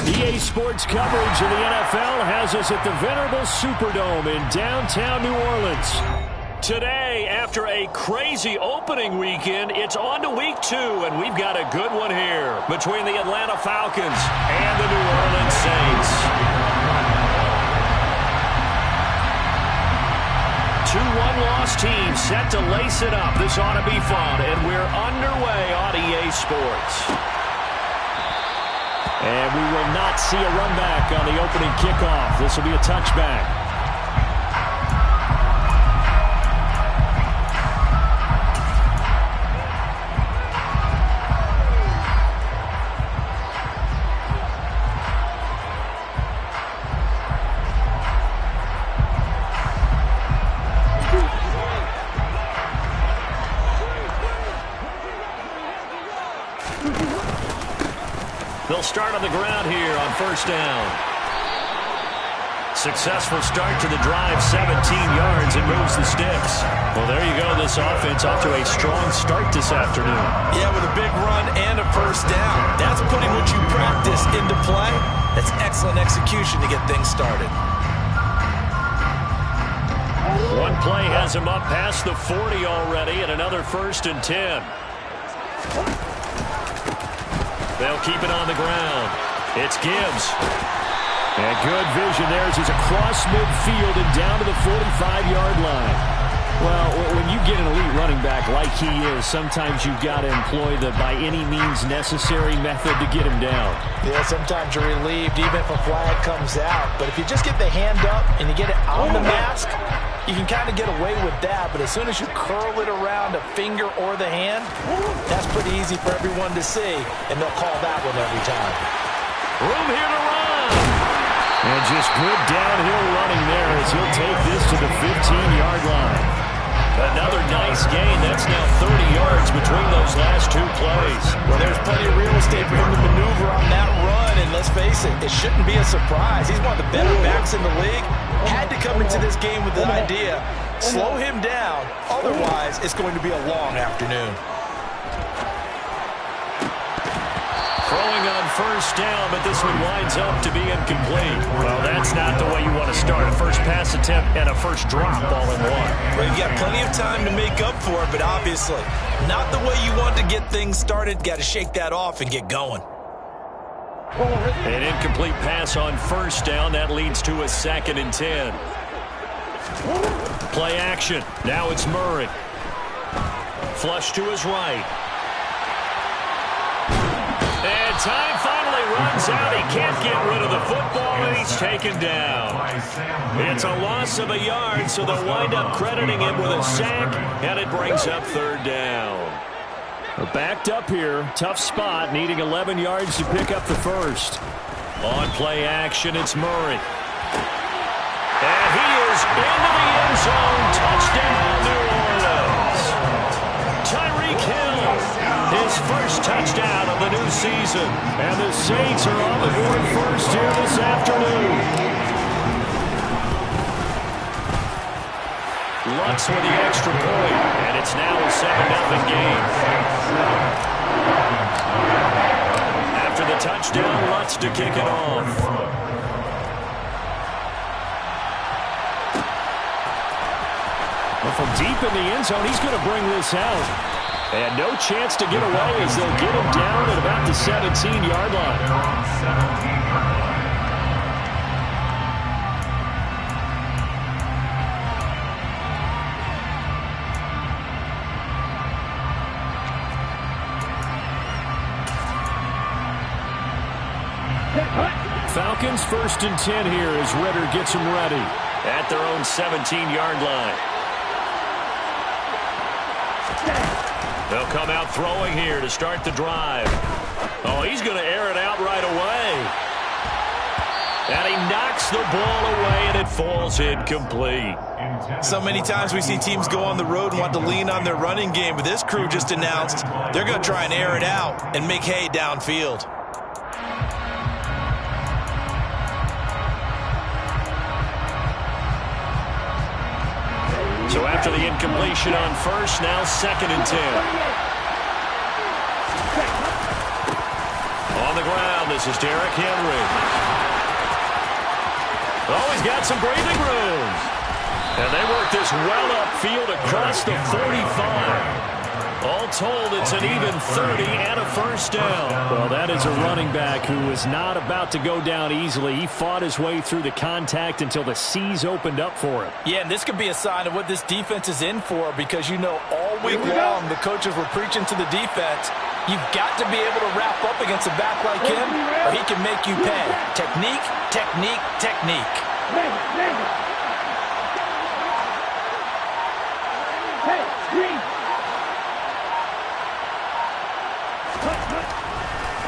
EA Sports coverage of the NFL has us at the venerable Superdome in downtown New Orleans. Today, after a crazy opening weekend, it's on to week 2, and we've got a good one here between the Atlanta Falcons and the New Orleans Saints. 2-1 loss team set to lace it up. This ought to be fun, and we're underway on EA Sports. And we will not see a run back on the opening kickoff. This will be a touchback. They'll start on the ground here on first down. Successful start to the drive, 17 yards, and moves the sticks. Well, there you go. This offense off to a strong start this afternoon. Yeah, with a big run and a first down. That's putting what you practice into play. That's excellent execution to get things started. One play has him up past the 40 already, and another 1st and 10. They'll keep it on the ground. It's Gibbs. And good vision there as he's across midfield and down to the 45-yard line. Well, when you get an elite running back like he is, sometimes you've got to employ the by any means necessary method to get him down. Yeah, sometimes you're relieved even if a flag comes out. But if you just get the hand up and you get it on the mask, you can kind of get away with that. But as soon as you curl it around a finger or the hand, that's pretty easy for everyone to see, and they'll call that one every time. Room here to run. And just good downhill running there as he'll take this to the 15-yard line. Another nice gain. That's now 30 yards between those last 2 plays. Well, there's plenty of real estate for him to maneuver on that run, and let's face it, it shouldn't be a surprise. He's one of the better backs in the league. Had to come into this game with the idea, slow him down, otherwise it's going to be a long afternoon. Throwing on first down, but this one winds up to be incomplete. Well, that's not the way you want to start. A first pass attempt and a first drop all in one. Well, you've got plenty of time to make up for it, but obviously not the way you want to get things started. Got to shake that off and get going. An incomplete pass on first down. That leads to a 2nd and 10. Play action. Now it's Murray. Flush to his right. And time finally runs out. He can't get rid of the football, and he's taken down. It's a loss of a yard, so they'll wind up crediting him with a sack, and it brings up 3rd down. We're backed up here. Tough spot, needing 11 yards to pick up the first. On play action, it's Murray. And he is into the end zone. Touchdown, New Orleans. Tyreek Hill, his first touchdown of the new season. And the Saints are on the board first here this afternoon. Lutz with the extra point, and it's now a 7-0 game. After the touchdown, Lutz to kick it off. Well, from deep in the end zone, he's going to bring this out. And no chance to get away as they'll get him down at about the 17-yard line. Falcons 1st and 10 here as Ritter gets them ready at their own 17-yard line. They'll come out throwing here to start the drive. Oh, he's going to air it out right away. And he knocks the ball away, and it falls incomplete. So many times we see teams go on the road and want to lean on their running game, but this crew just announced they're going to try and air it out and make hay downfield. So after the incompletion on first, now 2nd and 10. On the ground, this is Derrick Henry. Oh, he's got some breathing room. And they work this well upfield across the 45. All told, it's an even 30 and a first down. Well, that is a running back who is not about to go down easily. He fought his way through the contact until the seas opened up for him. Yeah, and this could be a sign of what this defense is in for, because you know all week long the coaches were preaching to the defense, you've got to be able to wrap up against a back like him or he can make you pay. Technique, technique, technique.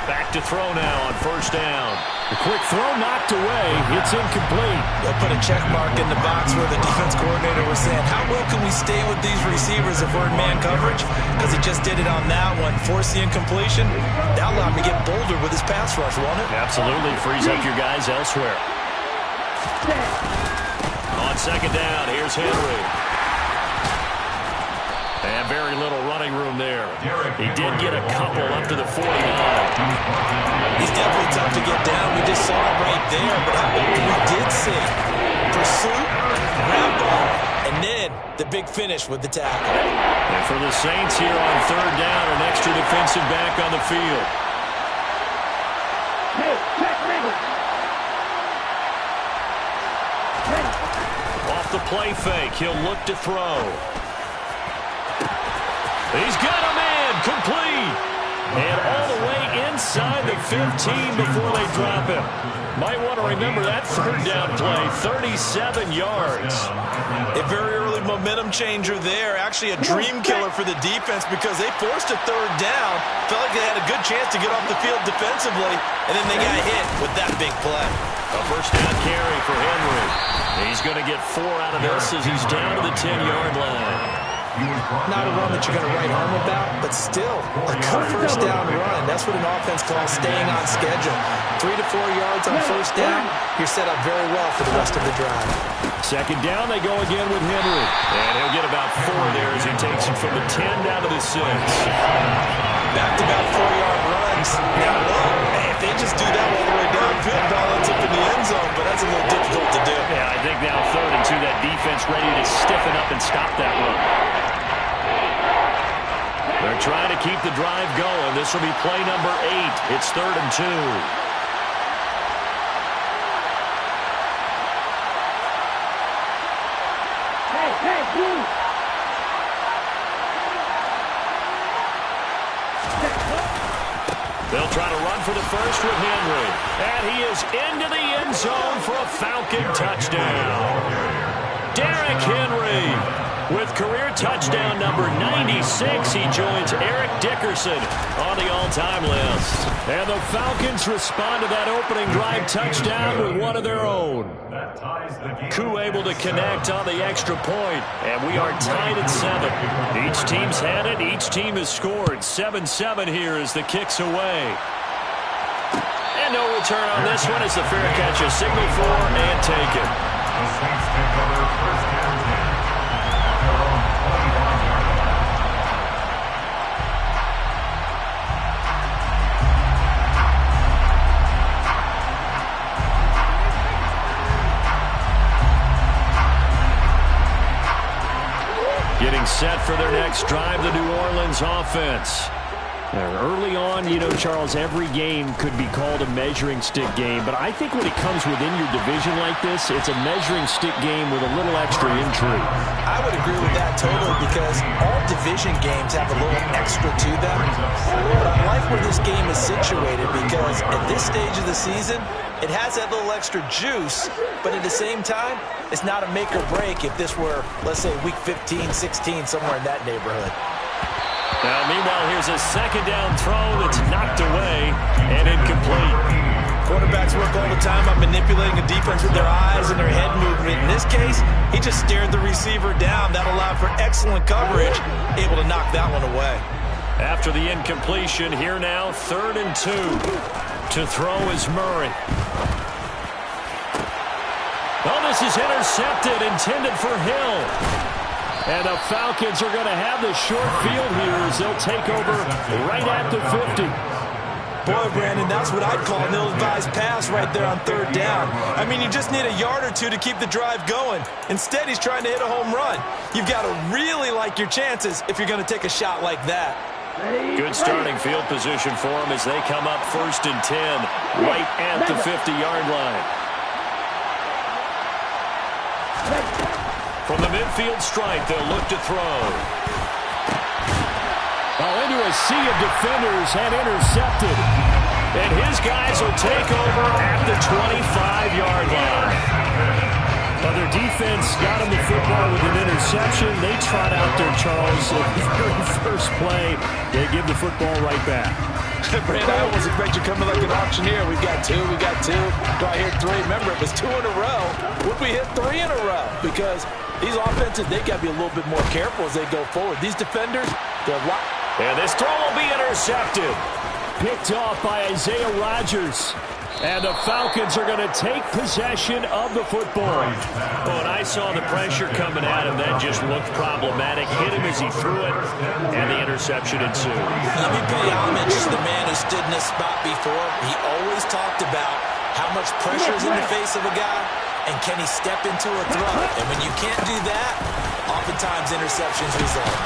Back to throw now on first down. The quick throw knocked away. It's incomplete. They'll put a check mark in the box where the defense coordinator was saying, how well can we stay with these receivers if we're in man coverage? Because he just did it on that one. Force the incompletion. That allowed him to get bolder with his pass rush, won't it? Absolutely. Frees up your guys elsewhere. On second down, here's Henry. And very little running room there. He did get a couple up to the 49. He's definitely tough to get down. We just saw it right there. But how about what we did see? Pursuit, grab ball, and then the big finish with the tackle. And for the Saints here on third down, an extra defensive back on the field. Off the play fake, he'll look to throw. He's got him in, complete. And all the way inside the 15 before they drop him. Might want to remember that third down play, 37 yards. A very early momentum changer there. Actually a dream killer for the defense because they forced a third down. Felt like they had a good chance to get off the field defensively, and then they got hit with that big play. A first down carry for Henry. He's going to get 4 out of this as he's down to the 10-yard line. Not a run that you're going to write home about, but still a good first down run. That's what an offense calls staying on schedule. 3 to 4 yards on first down, you're set up very well for the rest of the drive. Second down, they go again with Henry. And he'll get about 4 there as he takes it from the 10 down to the 6. Back-to-back 4-yard runs. Now, look, man, if they just do that all the way downfield, ball ends up in the end zone, but that's a little difficult to do. Yeah, I think now 3rd and 2, that defense ready to stiffen up and stop that run. They're trying to keep the drive going. This will be play number 8. It's 3rd and 2. They'll try to run for the first with Henry. And he is into the end zone for a Falcon touchdown. Derrick Henry. With career touchdown number 96, he joins Eric Dickerson on the all-time list. And the Falcons respond to that opening drive touchdown with one of their own. Who able to connect on the extra point, and we are tied at 7. Each team's had it, each team has scored. 7-7 here as the kick's away. And no return on this one as the fair catch is signaled for and taken. Getting set for their next drive, the New Orleans offense. Early on, you know, Charles, every game could be called a measuring stick game, but I think when it comes within your division like this, it's a measuring stick game with a little extra intrigue. I would agree with that totally because all division games have a little extra to them. But I like where this game is situated because at this stage of the season, it has that little extra juice, but at the same time, it's not a make or break if this were, let's say, week 15, 16, somewhere in that neighborhood. Now, meanwhile, here's a second down throw that's knocked away and incomplete. Quarterbacks work all the time on manipulating a defense with their eyes and their head movement. In this case, he just stared the receiver down. That allowed for excellent coverage, able to knock that one away. After the incompletion, here now, 3rd and 2. To throw is Murray. Oh, this is intercepted, intended for Hill. And the Falcons are going to have the short field here as they'll take over right at the 50. Boy, Brandon, that's what I'd call an ill-advised pass right there on third down. I mean, you just need a yard or two to keep the drive going. Instead, he's trying to hit a home run. You've got to really like your chances if you're going to take a shot like that. Good starting field position for them as they come up 1st and 10, right at the 50-yard line. From the midfield stripe, they'll look to throw. Into a sea of defenders and intercepted. And his guys will take over at the 25-yard line. Well, their defense got him the football with an interception. They trot out there, Charles. At the very first play, they give the football right back. Brandon, I almost expect you coming like an auctioneer. We've got two. Do I hear three? Remember, it was 2 in a row. Would we hit 3 in a row? Because these offenses, they got to be a little bit more careful as they go forward. These defenders, they're locked. And this throw will be intercepted. Picked off by Isaiah Rodgers. And the Falcons are going to take possession of the football. Oh, and I saw the pressure coming at him. That just looked problematic. Hit him as he threw it, and the interception ensued. Let me pay homage to the man who stood in this spot before. He always talked about how much pressure is in the face of a guy, and can he step into a throw. And when you can't do that, oftentimes interceptions result.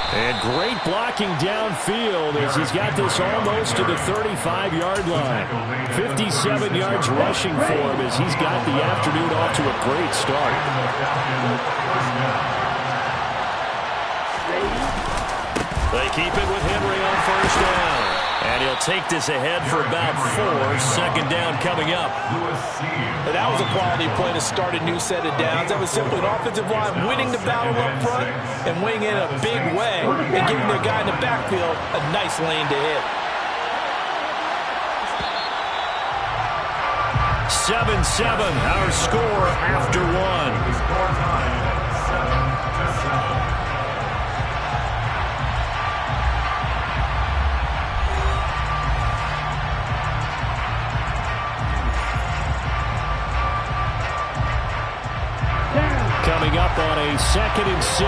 And great blocking downfield as he's got this almost to the 35-yard line. 57 yards rushing for him as he's got the afternoon off to a great start. They keep it with Henry on 1st down. And he'll take this ahead for about 4. 2nd down coming up. And that was a quality play to start a new set of downs. That was simply an offensive line winning the battle up front and winning in a big way and giving their guy in the backfield a nice lane to hit. 7-7, our score after 1. Coming up on a 2nd and 6.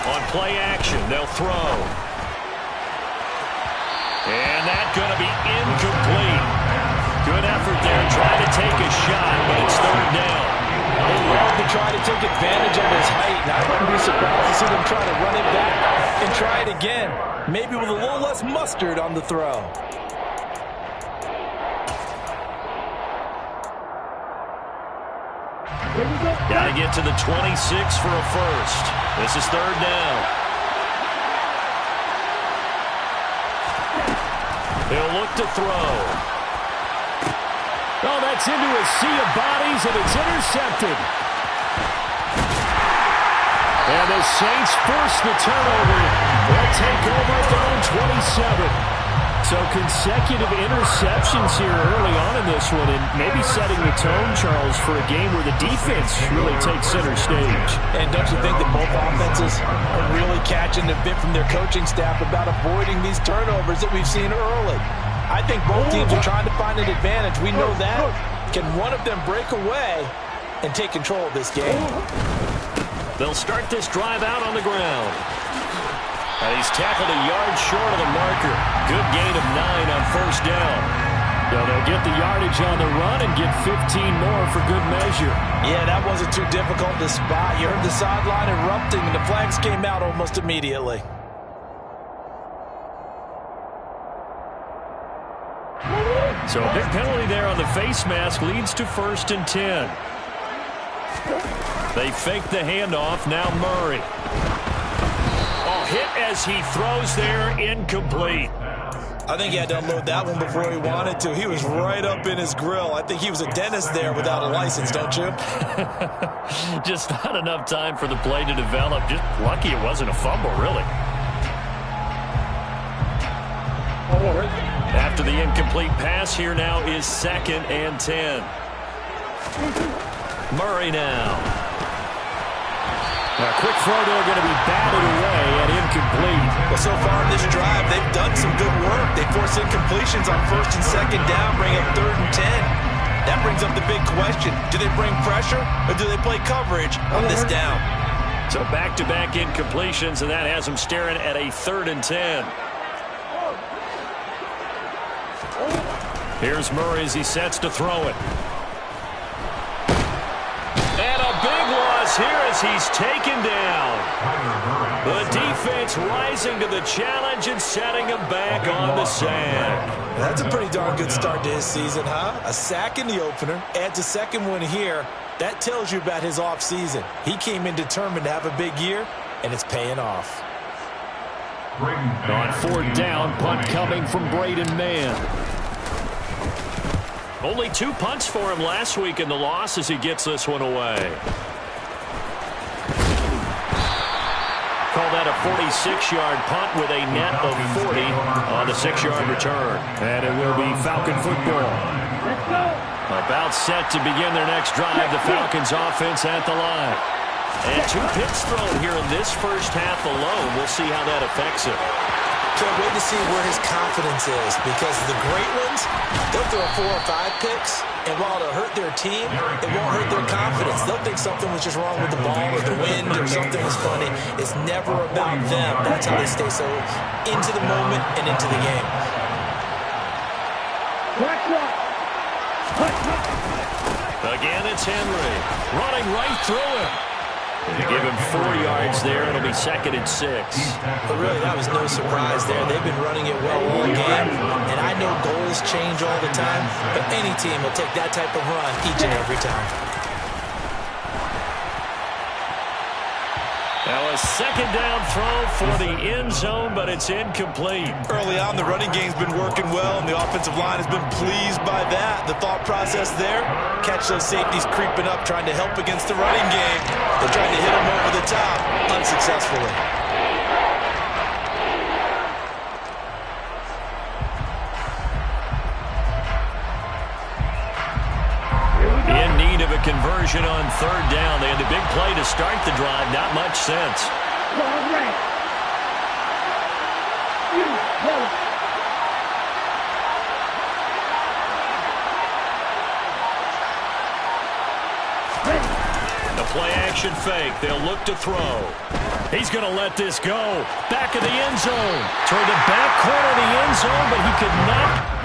On play action, they'll throw. And that's going to be incomplete. Good effort there, trying to take a shot, but it's 3rd down. They love to try to take advantage of his height, and I wouldn't be surprised to see them try to run it back and try it again, maybe with a little less mustard on the throw. Got to get to the 26 for a first. This is 3rd down. He'll look to throw. Oh, that's into a sea of bodies, and it's intercepted. And the Saints force the turnover. They'll take over at their own 27. So consecutive interceptions here early on in this one, and maybe setting the tone, Charles, for a game where the defense really takes center stage. And don't you think that both offenses are really catching the bit from their coaching staff about avoiding these turnovers that we've seen early? I think both teams are trying to find an advantage. We know that. Can one of them break away and take control of this game? They'll start this drive out on the ground. He's tackled a yard short of the marker. Good gain of 9 on 1st down. So they'll get the yardage on the run and get 15 more for good measure. Yeah, that wasn't too difficult to spot. You heard the sideline erupting, and the flags came out almost immediately. So a big penalty there on the face mask leads to 1st and 10. They fake the handoff. Now Murray. Hit as he throws there, incomplete. I think he had to unload that one before he wanted to. He was right up in his grill. I think he was a dentist there without a license, don't you? Just not enough time for the play to develop. Just lucky it wasn't a fumble, really. After the incomplete pass, here now is 2nd and 10. Murray now. A quick throw there going to be batted away and incomplete. Well, so far in this drive, they've done some good work. They force incompletions on 1st and 2nd down, bring up 3rd and 10. That brings up the big question. Do they bring pressure or do they play coverage on this down? So back-to-back incompletions, and that has him staring at a 3rd and 10. Here's Murray as he sets to throw it. And a big loss here as he's taken down. The defense rising to the challenge and setting him back on the sack. That's a pretty darn good start to his season, huh? A sack in the opener, adds a second one here. That tells you about his offseason. He came in determined to have a big year, and it's paying off. On 4th down, punt coming from Braden Mann. Only 2 punts for him last week in the loss as he gets this one away. Call that a 46-yard punt with a net of 40 on the 6-yard return. And it will be Falcon football. About set to begin their next drive, the Falcons offense at the line. And 2 picks thrown here in this first half alone. We'll see how that affects him. Can't wait to see where his confidence is, because the great ones, they'll throw 4 or 5 picks, and while it'll hurt their team, it won't hurt their confidence. They'll think something was just wrong with the ball or the wind or something was funny. It's never about them. That's how they stay so into the moment and into the game. Again, it's Henry running right through him. They give him 4 yards there. It'll be 2nd and 6. But really, that was no surprise there. They've been running it well all game. And I know goals change all the time, but any team will take that type of run each and every time. Now a 2nd down throw for the end zone, but it's incomplete. Early on, the running game's been working well, and the offensive line has been pleased by that. The thought process there, catch those safeties creeping up, trying to help against the running game. They're trying to hit them over the top, unsuccessfully. In need of a conversion on 3rd down. They had the big play to start the drive. Not much sense. The play action fake. They'll look to throw. He's going to let this go. Back of the end zone. Toward the back corner of the end zone, but he could not.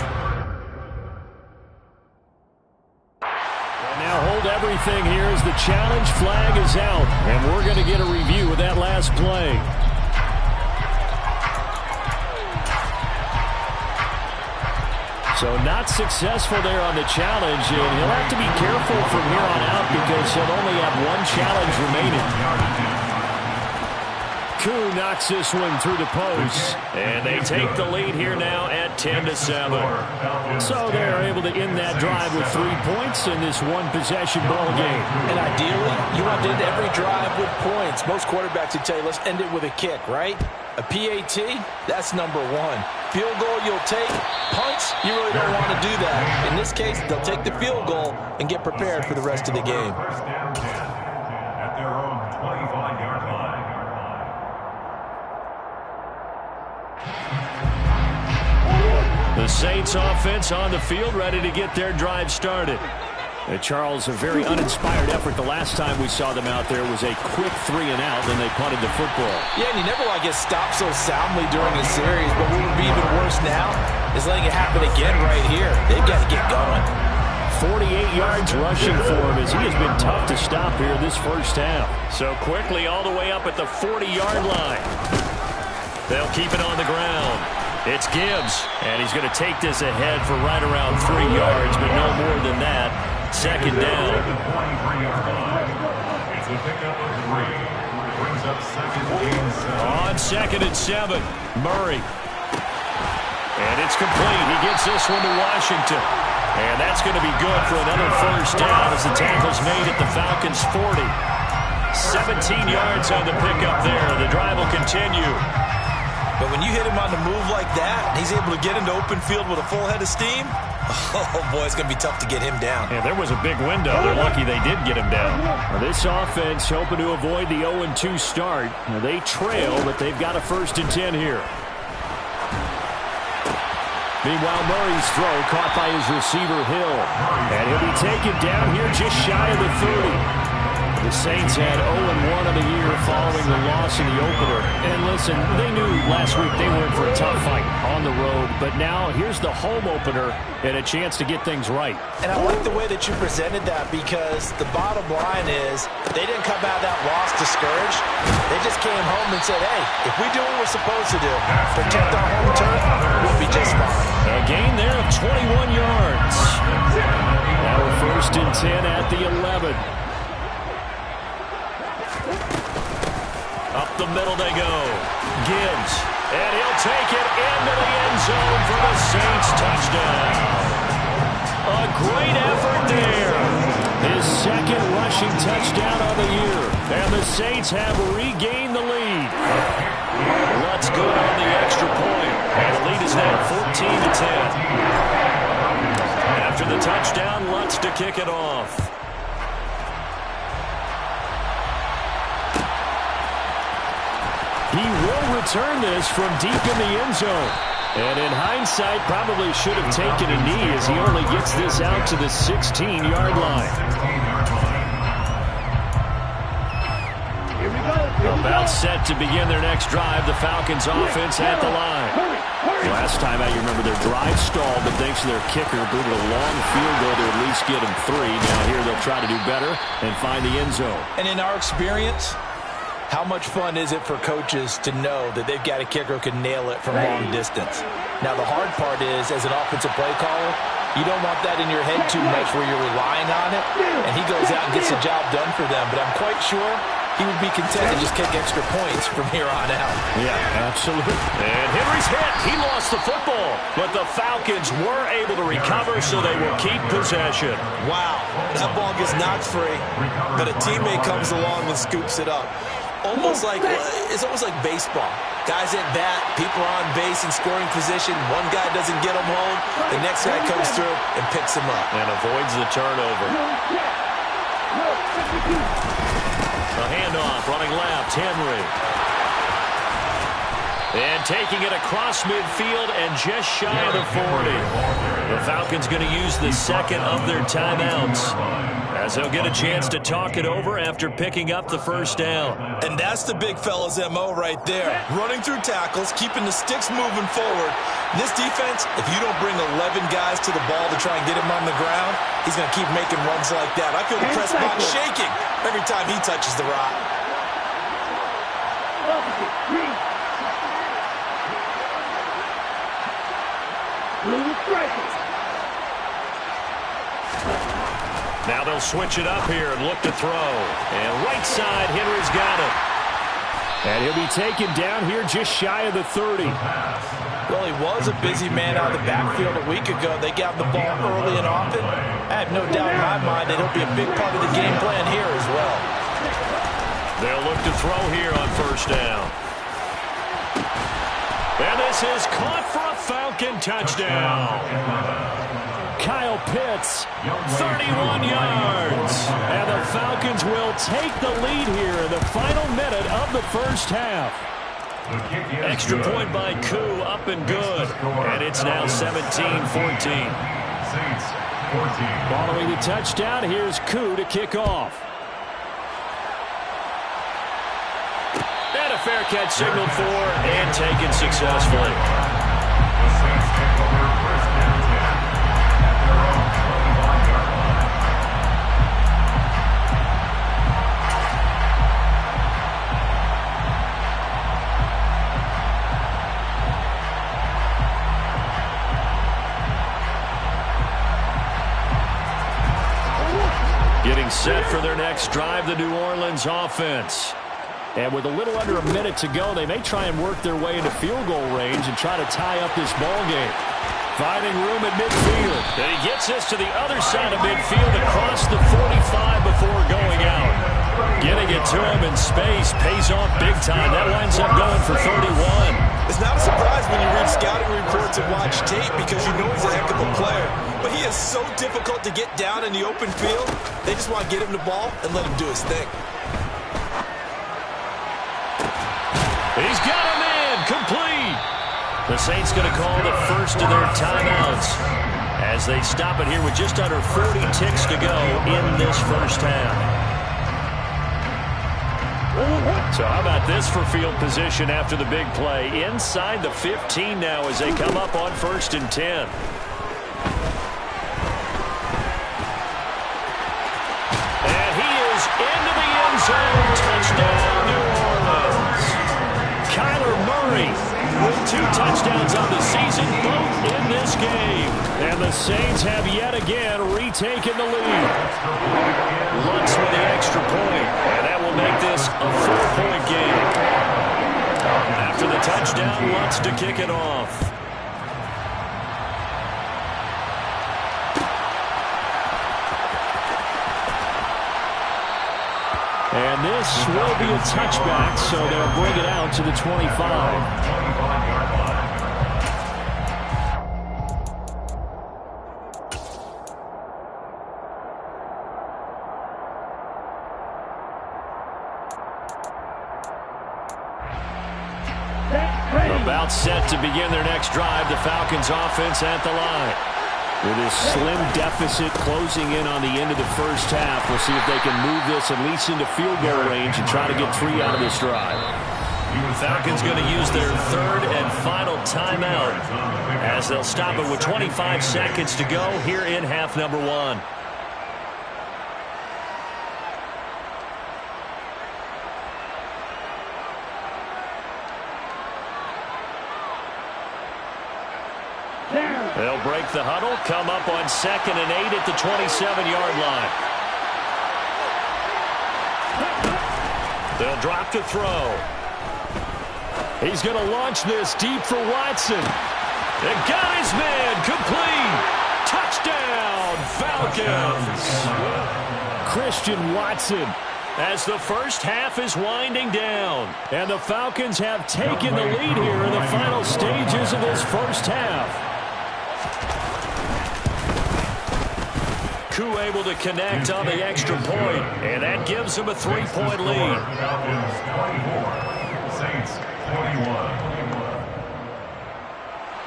Hold everything here as the challenge flag is out, and we're going to get a review of that last play. So not successful there on the challenge, and he'll have to be careful from here on out because he'll only have 1 challenge remaining. Koo knocks this one through the post. And they take the lead here now at 10-7. So they're able to end that drive with 3 points in this 1-possession ball game. And ideally, you want to end every drive with points. Most quarterbacks would tell you, let's end it with a kick, right? A PAT, that's number 1. Field goal you'll take. Punts, you really don't want to do that. In this case, they'll take the field goal and get prepared for the rest of the game. At their own 25-yard line. The Saints offense on the field ready to get their drive started. Charles, a very uninspired effort. The last time we saw them out there was a quick 3-and-out, then they punted the football. Yeah, and you never want to get stopped so soundly during a series, but what would be even worse now is letting it happen again right here. They've got to get going. 48 yards rushing for him as he has been tough to stop here this first half. So quickly all the way up at the 40-yard line. They'll keep it on the ground. It's Gibbs, and he's going to take this ahead for right around 3 yards, but no more than that. 2nd down. It's a pickup of 3. Brings up 2nd and 7. On 2nd and 7, Murray. And it's complete. He gets this one to Washington. And that's going to be good for another first down as the tackle's made at the Falcons' 40. 17 yards on the pickup there. The drive will continue. But when you hit him on the move like that, and he's able to get into open field with a full head of steam, oh, boy, it's going to be tough to get him down. Yeah, there was a big window. They're lucky they did get him down. Now, this offense hoping to avoid the 0-2 start. Now, they trail, but they've got a 1st and 10 here. Meanwhile, Murray's throw caught by his receiver, Hill. And he'll be taken down here just shy of the 30. The Saints had 0-1 of the year following the loss in the opener. And listen, they knew last week they were in for a tough fight on the road. But now here's the home opener and a chance to get things right. And I like the way that you presented that, because the bottom line is they didn't come out of that loss discouraged. They just came home and said, hey, if we do what we're supposed to do, protect our home turf, we'll be just fine. A gain there of 21 yards. Now we're 1st and 10 at the 11. Up the middle they go. Gibbs. And he'll take it into the end zone for the Saints touchdown. A great effort there. His 2nd rushing touchdown of the year. And the Saints have regained the lead. Let's go on the extra point. And the lead is now 14-10. After the touchdown, Lutz to kick it off. He will return this from deep in the end zone. And in hindsight, probably should have taken a knee as he only gets this out to the 16-yard line. About set to begin their next drive. The Falcons offense at the line. Last time out, you remember their drive stalled, but thanks to their kicker, booted a long field goal to at least get them 3. Now here they'll try to do better and find the end zone. And in our experience, how much fun is it for coaches to know that they've got a kicker who can nail it from long distance? Now, the hard part is, as an offensive play caller, you don't want that in your head too much where you're relying on it, and he goes out and gets the job done for them. But I'm quite sure he would be content to just kick extra points from here on out. Yeah, absolutely. And Henry's hit. He lost the football. But the Falcons were able to recover, so they will keep possession. Wow, that ball gets knocked free, but a teammate comes along and scoops it up. It's almost like baseball. Guys at bat, people are on base in scoring position. One guy doesn't get him home. The next guy comes through and picks him up. And avoids the turnover. A handoff, running left, Henry. And taking it across midfield and just shy of the 40. The Falcons going to use the 2nd of their timeouts, as they'll get a chance to talk it over after picking up the 1st down. And that's the big fella's MO right there. Running through tackles, keeping the sticks moving forward. This defense, if you don't bring 11 guys to the ball to try and get him on the ground, he's going to keep making runs like that. I feel the press box shaking every time he touches the rock. Now they'll switch it up here and look to throw. And right side, Henry's got it. And he'll be taken down here just shy of the 30. Well, he was a busy man out of the backfield a week ago. They got the ball early and often. I have no doubt in my mind that he'll be a big part of the game plan here as well. They'll look to throw here on 1st down. And this is caught for a Falcon touchdown. Kyle Pitts, 31 yards. And the Falcons will take the lead here in the final minute of the 1st half. Extra point by Koo, up and good. And it's now 17-14. Following the touchdown, here's Koo to kick off. And a fair catch signaled for and taken successfully. The Saints take over 1st and 10 at their own 25-yard line. Getting set for their next drive, the New Orleans offense. And with a little under a minute to go, they may try and work their way into field goal range and try to tie up this ball game. Finding room at midfield. And he gets this to the other side of midfield across the 45 before going out. Getting it to him in space pays off big time. That winds up going for 31. It's not a surprise when you read scouting reports and watch tape, because you know he's a heck of a player. But he is so difficult to get down in the open field. They just want to get him the ball and let him do his thing. He's got him in, complete. The Saints going to call the 1st of their timeouts as they stop it here with just under 40 ticks to go in this 1st half. So how about this for field position after the big play? Inside the 15 now as they come up on 1st and 10. And he is into the end zone. Touchdown, New Orleans. Kyler Murray with 2 touchdowns on the season, both in this game. And the Saints have yet again retaken the lead. Lutz with the extra point, and that will make this a 4-point game. After the touchdown, Lutz to kick it off. And this will be a touchback, so they'll bring it out to the 25. About set to begin their next drive, the Falcons offense at the line. With this slim deficit closing in on the end of the first half, we'll see if they can move this at least into field goal range and try to get 3 out of this drive. Falcons going to use their 3rd and final timeout as they'll stop it with 25 seconds to go here in half number 1. They'll break the huddle, come up on 2nd and 8 at the 27-yard line. They'll drop to throw. He's going to launch this deep for Watson. And got his man, complete. Touchdown, Falcons. Christian Watson. As the first half is winding down. And the Falcons have taken the lead here in the final stages of this first half. Who able to connect on the extra point, and that gives them a 3-point lead. Saints 21.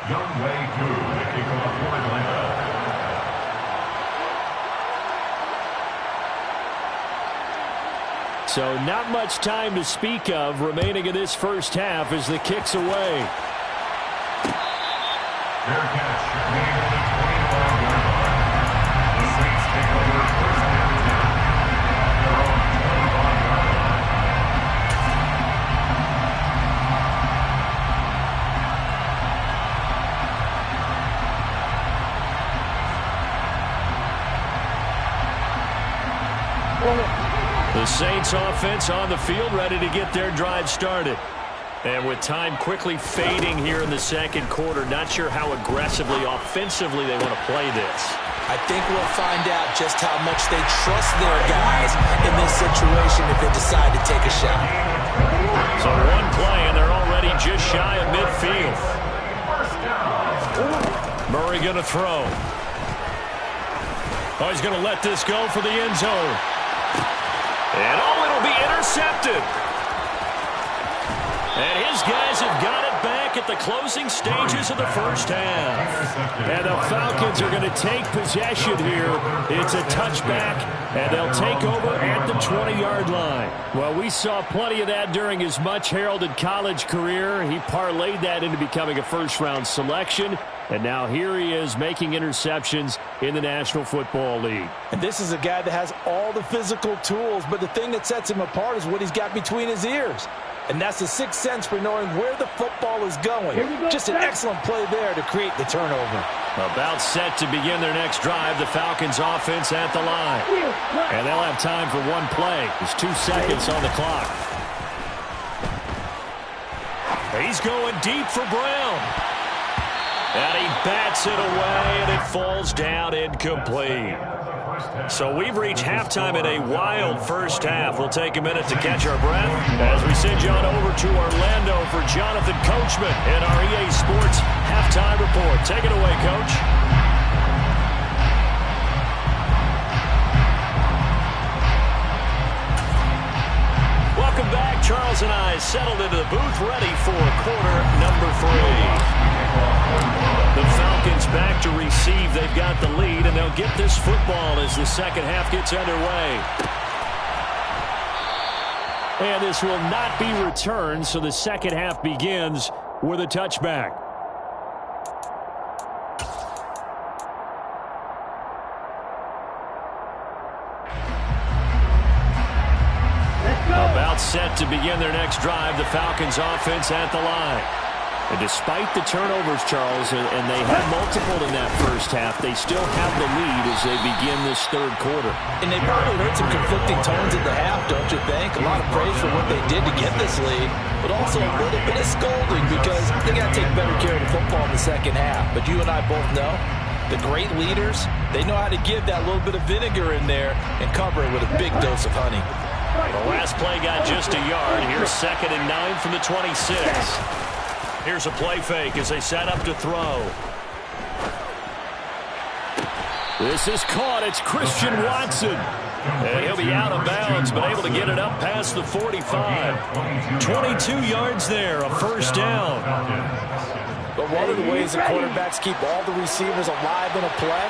wk2 to kick off for Atlanta. So not much time to speak of remaining in this first half as the kick's away. Fair catch. Made on the 25-yard line. The Saints take over 1st and 10 at their own 25-yard line. The Saints offense on the field, ready to get their drive started. And with time quickly fading here in the second quarter, not sure how aggressively, offensively they want to play this. I think we'll find out just how much they trust their guys in this situation if they decide to take a shot. So one play, and they're already just shy of midfield. Murray going to throw. Oh, he's going to let this go for the end zone. And oh, it'll be intercepted. And his guys have got it back at the closing stages of the first half. And the Falcons are going to take possession here. It's a touchback, and they'll take over at the 20-yard line. Well, we saw plenty of that during his much-heralded college career. He parlayed that into becoming a first-round selection. And now here he is making interceptions in the National Football League. And this is a guy that has all the physical tools, but the thing that sets him apart is what he's got between his ears. And that's the sixth sense for knowing where the football is going. Just an excellent play there to create the turnover. About set to begin their next drive, the Falcons offense at the line. And they'll have time for one play. There's 2 seconds on the clock. He's going deep for Brown. And he bats it away, and it falls down incomplete. So we've reached halftime in a wild first half. We'll take a minute to catch our breath as we send you on over to Orlando for Jonathan Coachman in our EA Sports Halftime Report. Take it away, Coach. Welcome back. Charles and I settled into the booth ready for quarter number 3. The Falcons back to receive. They've got the lead, and they'll get this football as the second half gets underway. And this will not be returned, so the second half begins with a touchback. About set to begin their next drive, the Falcons offense at the line. And despite the turnovers, Charles, and they had multiple in that first half, they still have the lead as they begin this third quarter. And they probably heard some conflicting tones at the half, don't you think? A lot of praise for what they did to get this lead, but also a little bit of scolding because they got to take better care of the football in the second half. But you and I both know the great leaders, they know how to give that little bit of vinegar in there and cover it with a big dose of honey. The last play got just a yard. Here's 2nd and 9 from the 26. Here's a play fake as they set up to throw. This is caught. It's Christian Watson. And he'll be out of bounds, but able to get it up past the 45. 22 yards there, a first down. But one of the ways the quarterbacks keep all the receivers alive in a play,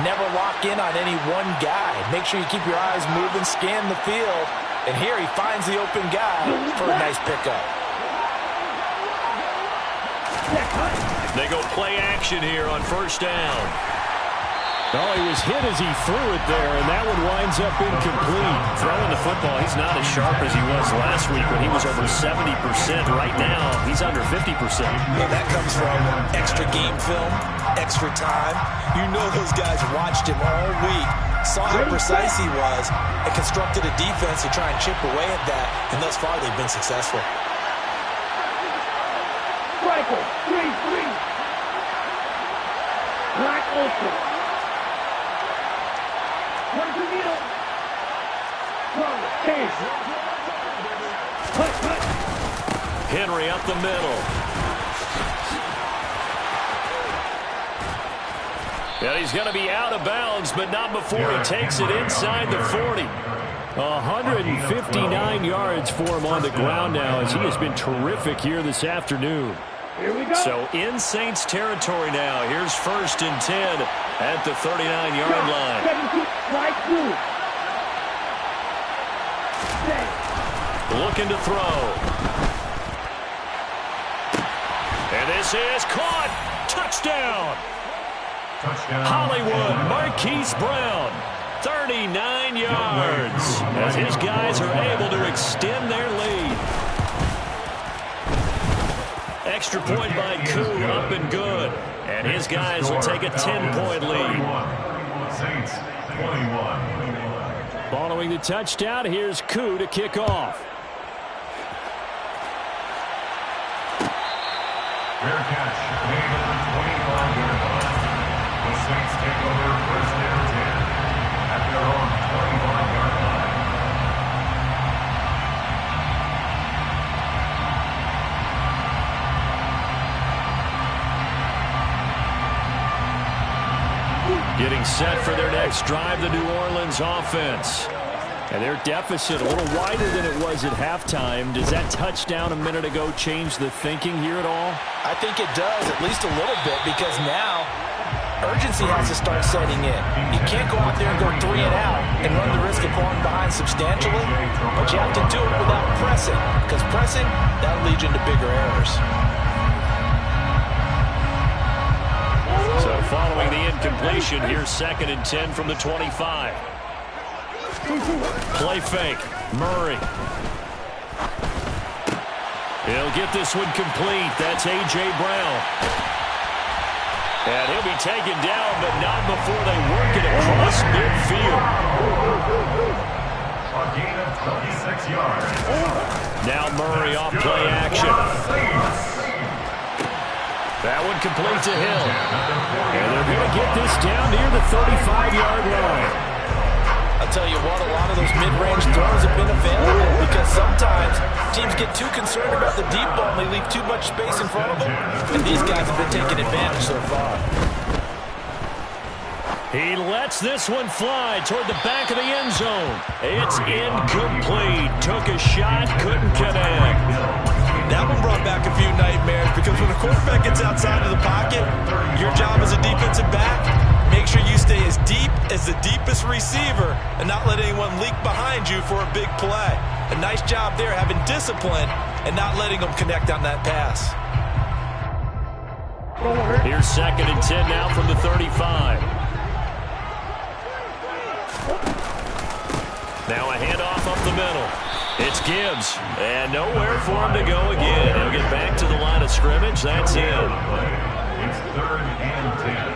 never lock in on any one guy. Make sure you keep your eyes moving, scan the field. And here he finds the open guy for a nice pickup. They go play action here on first down. Oh, he was hit as he threw it there, and that one winds up incomplete. Throwing the football, he's not as sharp as he was last week when he was over 70%. Right now, he's under 50%. Well, that comes from extra game film, extra time. You know those guys watched him all week, saw how precise he was, and constructed a defense to try and chip away at that, and thus far they've been successful. Striker, 3-3. Black open. One to middle. Henry up the middle. And he's going to be out of bounds, but not before he takes it inside the 40. 159 yards for him on the ground now as he has been terrific here this afternoon. Here we go. So in Saints territory now. Here's 1st and 10 at the 39-yard line. 17, right through. Looking to throw. And this is caught. Touchdown. Hollywood, Marquise Brown. 39 yards as his guys are able to extend their lead. Extra point by Koo, up and good. And his guys will take a 10-point lead. Saints 21. Following the touchdown, here's Koo to kick off. Fair catch made at the 25-yard line. The Saints take over 1st and 10 at their own 25-yard line. Getting set for their next drive, the New Orleans offense. And their deficit a little wider than it was at halftime. Does that touchdown a minute ago change the thinking here at all? I think it does, at least a little bit, because now urgency has to start setting in. You can't go out there and go 3 and out and run the risk of falling behind substantially, but you have to do it without pressing, because pressing, that'll lead you into bigger errors. So following the incompletion, here's 2nd and 10 from the 25. Play fake. Murray. He'll get this one complete. That's A.J. Brown. And he'll be taken down, but not before they work it across midfield. A gain of 26 yards. Now Murray off play action. That one complete to Hill. And they're going to get this down near the 35-yard line. I'll tell you what, a lot of those mid-range throws have been available because sometimes teams get too concerned about the deep ball and they leave too much space in front of them. And these guys have been taking advantage so far. He lets this one fly toward the back of the end zone. It's incomplete. Took a shot, couldn't connect. That one brought back a few nightmares because when a quarterback gets outside of the pocket, your job as a defensive back, make sure you stay as deep as the deepest receiver and not let anyone leak behind you for a big play. A nice job there, having discipline and not letting them connect on that pass. Here's 2nd and 10 now from the 35. Now a handoff up the middle. It's Gibbs, and nowhere for him to go again. He'll get back to the line of scrimmage. That's in. It's 3rd and 10.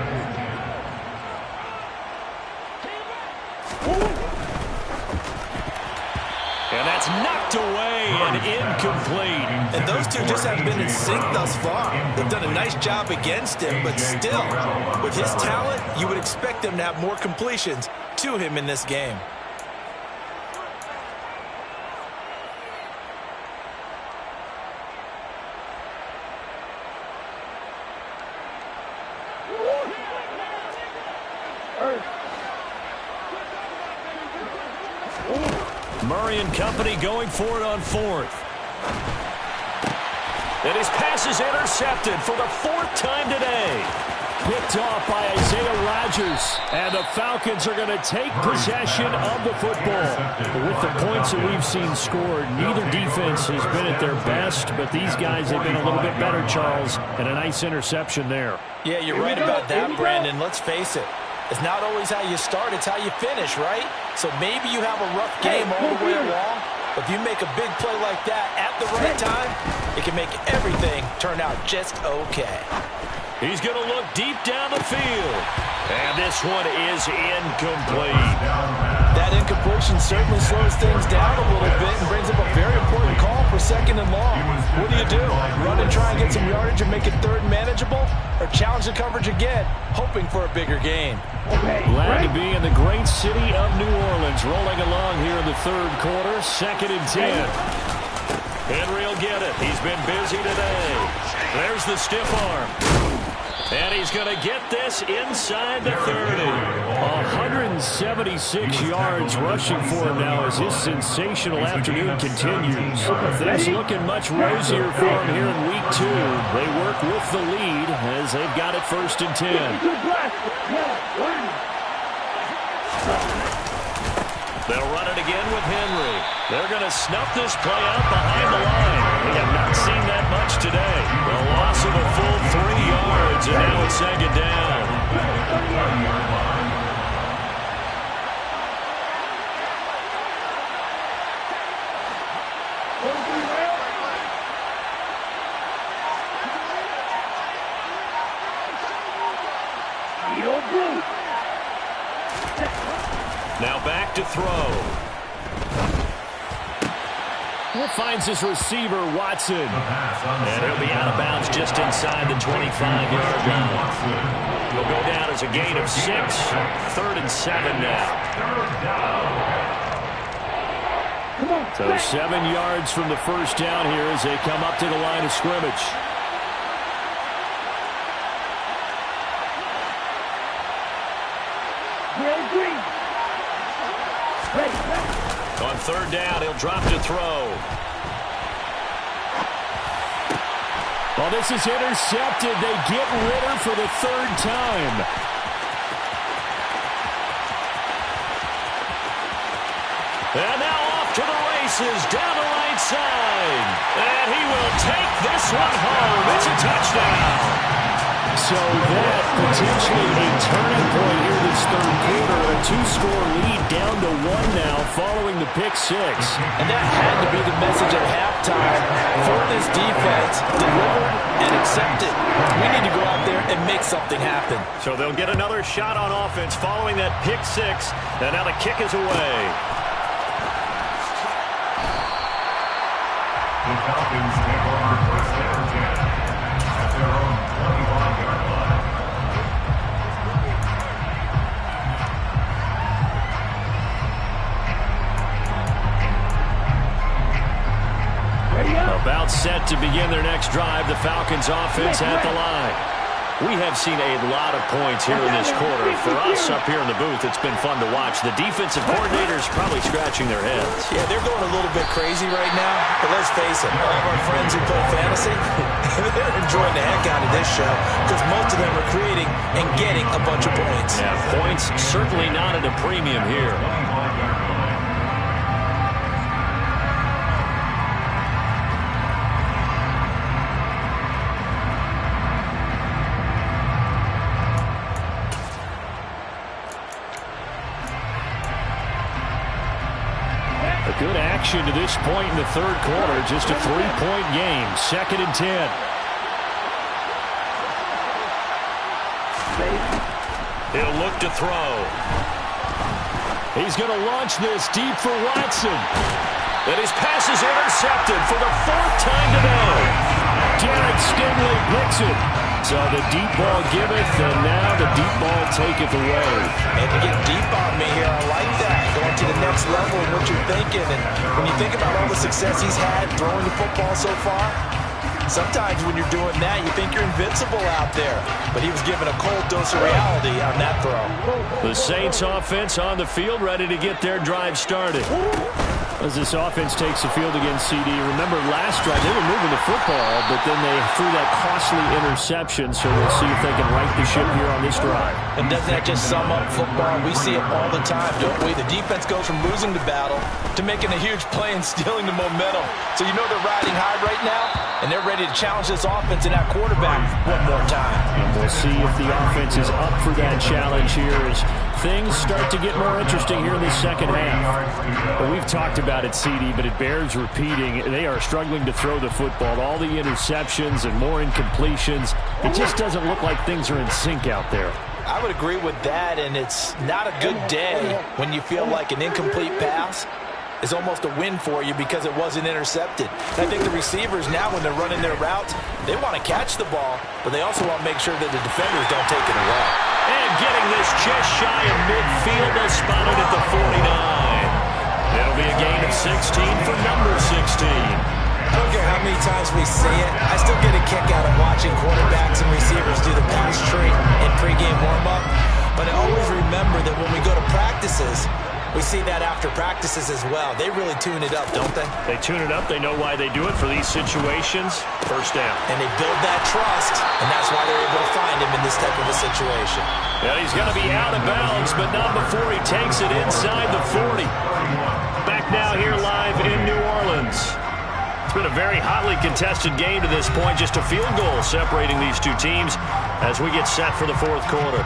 And that's knocked away and incomplete. And those two just haven't been in sync thus far. They've done a nice job against him, but still, with his talent, you would expect them to have more completions to him in this game. Murray and company going for it on 4th. And his pass is intercepted for the 4th time today. Picked off by Isaiah Rodgers. And the Falcons are going to take possession of the football. With the points that we've seen scored, neither defense has been at their best, but these guys have been a little bit better, Charles, and a nice interception there. Yeah, you're right about that, Brandon. Let's face it. It's not always how you start, it's how you finish, right? So maybe you have a rough game all the way along, but if you make a big play like that at the right time, it can make everything turn out just okay. He's going to look deep down the field. And this one is incomplete. That incompletion certainly slows things down a little bit and brings up a very important call for 2nd and long. What do? Run and try and get some yardage and make it 3rd manageable? Or challenge the coverage again, hoping for a bigger gain? Glad to be in the great city of New Orleans. Rolling along here in the 3rd quarter, 2nd and 10. Henry will get it. He's been busy today. There's the stiff arm. And he's going to get this inside the 30. 176 yards rushing for him now as his sensational afternoon continues. Things looking much rosier for him here in week 2. They work with the lead as they've got it 1st and 10. They'll run it again with Henry. They're going to snuff this play out behind the line. We have not seen that much today. A loss of a full 3 yards, and now it's 2nd down. Now back to throw. Finds his receiver, Watson. And he'll be out of bounds just inside the 25-yard line. He'll go down as a gain of 6. 3rd and 7 now. So 7 yards from the first down here as they come up to the line of scrimmage. On 3rd down, he'll drop to throw. Well, this is intercepted. They get Ritter for the 3rd time. And now off to the races down the right side. And he will take this one home. It's a touchdown. So that potentially a turning point here this 3rd quarter. A 2-score lead down to 1 now following the pick 6. And that had to be the message at halftime for this defense. Delivered and accepted. We need to go out there and make something happen. So they'll get another shot on offense following that pick 6. And now the kick is away. The Falcons take over 1st and 10 at their own 21-yard line. About set to begin their next drive, the Falcons offense at the line. We have seen a lot of points here in this quarter. For us up here in the booth, it's been fun to watch. The defensive coordinators probably scratching their heads. Yeah, they're going a little bit crazy right now, but let's face it, all of our friends who play fantasy, they're enjoying the heck out of this show because most of them are creating and getting a bunch of points. Yeah, points certainly not at a premium here. possession to this point in the third quarter. Just a 3-point game. 2nd and 10. He'll look to throw. He's going to launch this deep for Watson. And his pass is intercepted for the 4th time today. Jared Stingley picks it. So the deep ball giveth, and now the deep ball taketh away. And to get deep on me here, I like that. Going to the next level of what you're thinking. And when you think about all the success he's had throwing the football so far, sometimes when you're doing that, you think you're invincible out there. But he was given a cold dose of reality on that throw. The Saints offense on the field, ready to get their drive started. As this offense takes the field against CD. Remember last drive, they were moving the football, but then they threw that costly interception, so we'll see if they can right the ship here on this drive. And doesn't that just sum up football? We see it all the time, don't we? The defense goes from losing the battle to making a huge play and stealing the momentum. So you know they're riding high right now, and they're ready to challenge this offense and that quarterback one more time. And we'll see if the offense is up for that challenge here as things start to get more interesting here in the second half. But we've talked about it, CD, but it bears repeating. They are struggling to throw the football. All the interceptions and more incompletions. It just doesn't look like things are in sync out there. I would agree with that, and it's not a good day when you feel like an incomplete pass is almost a win for you because it wasn't intercepted. And I think the receivers now, when they're running their routes, they want to catch the ball, but they also want to make sure that the defenders don't take it away. And getting this just shy of midfield, they'll spot it at the 49. It'll be a gain of 16 for number 16. I don't care how many times we see it, I still get a kick out of watching quarterbacks and receivers do the pass tree in pregame warm-up. But I always remember that when we go to practices, we see that after practices as well. They really tune it up, don't they? They tune it up. They know why they do it for these situations. First down. And they build that trust, and that's why they're able to find him in this type of a situation. Yeah, he's going to be out of bounds, but not before he takes it inside the 40. Back now here live in New Orleans. It's been a very hotly contested game to this point. Just a field goal separating these two teams as we get set for the fourth quarter.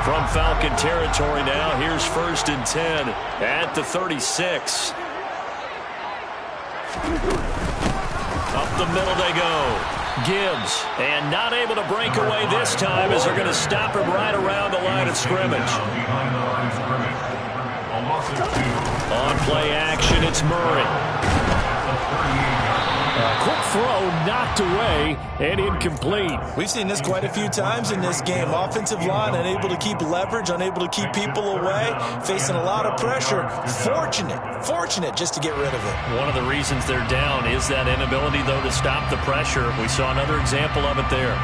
From Falcon territory now, here's 1st and 10 at the 36. Up the middle they go. Gibbs, and not able to break away this time as they're going to stop him right around the line of scrimmage. On play action, it's Murray. Quick throw knocked away and incomplete. We've seen this quite a few times in this game. Offensive line unable to keep leverage, unable to keep people away, facing a lot of pressure. Fortunate just to get rid of it. One of the reasons they're down is that inability, though, to stop the pressure. We saw another example of it there.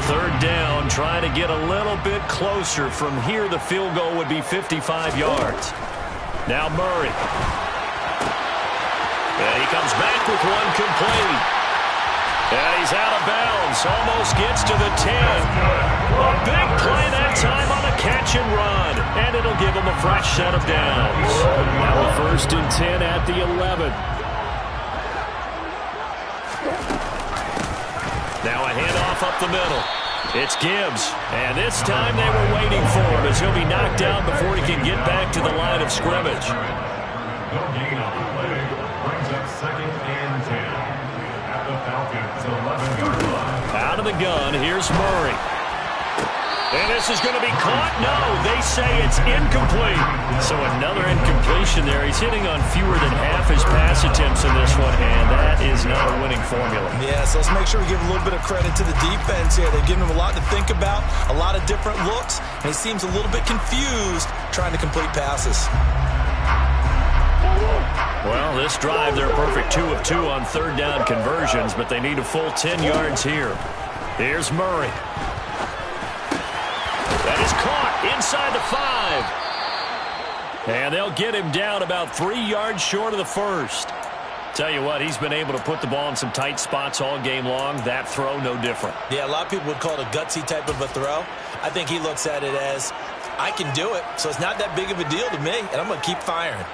3rd down, trying to get a little bit closer. From here, the field goal would be 55 yards. Now Murray. And he comes back with one complete. And he's out of bounds. Almost gets to the 10. A big play that time on a catch and run. And it'll give him a fresh set of downs. Now a 1st and 10 at the 11. Now a handoff up the middle. It's Gibbs. And this time they were waiting for him as he'll be knocked down before he can get back to the line of scrimmage. No gain on the play. Brings up 2nd and 10 at the Falcons 11-yard line. Out of the gun, here's Murray. And this is going to be caught? No, they say it's incomplete. So another incompletion there. He's hitting on fewer than half his pass attempts in this one, and that is not a winning formula. Yeah, so let's make sure we give a little bit of credit to the defense here. They've given him a lot to think about, a lot of different looks, and he seems a little bit confused trying to complete passes. Well, this drive, they're a perfect 2 of 2 on 3rd down conversions, but they need a full 10 yards here. Here's Murray. That is caught inside the 5. And they'll get him down about 3 yards short of the 1st. Tell you what, he's been able to put the ball in some tight spots all game long. That throw, no different. Yeah, a lot of people would call it a gutsy type of a throw. I think he looks at it as, I can do it, so it's not that big of a deal to me, and I'm going to keep firing.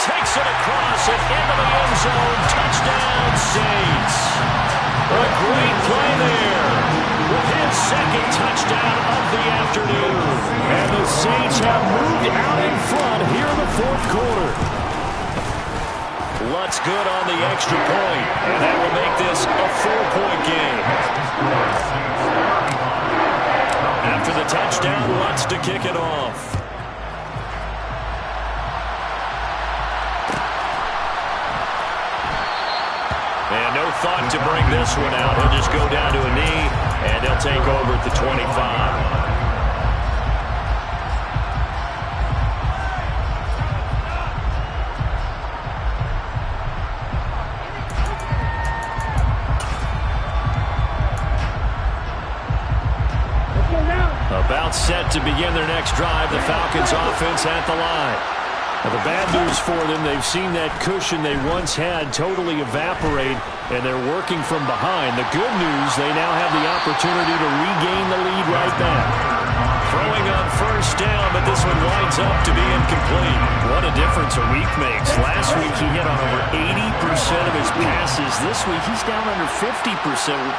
takes it across and into the end zone. Touchdown, Saints. A great play there with his second touchdown of the afternoon. And the Saints have moved out in front here in the fourth quarter. Lutz good on the extra point, and that will make this a 4-point game. After the touchdown, Lutz to kick it off. And no thought to bring this one out. He'll just go down to a knee, and they'll take over at the 25. About set to begin their next drive. The Falcons offense at the line. Now, the bad news for them, they've seen that cushion they once had totally evaporate, and they're working from behind. The good news, they now have the opportunity to regain the lead right back. Throwing on first down, but this one winds up to be incomplete. What a difference a week makes. Last week he hit on over 80% of his passes. This week he's down under 50%.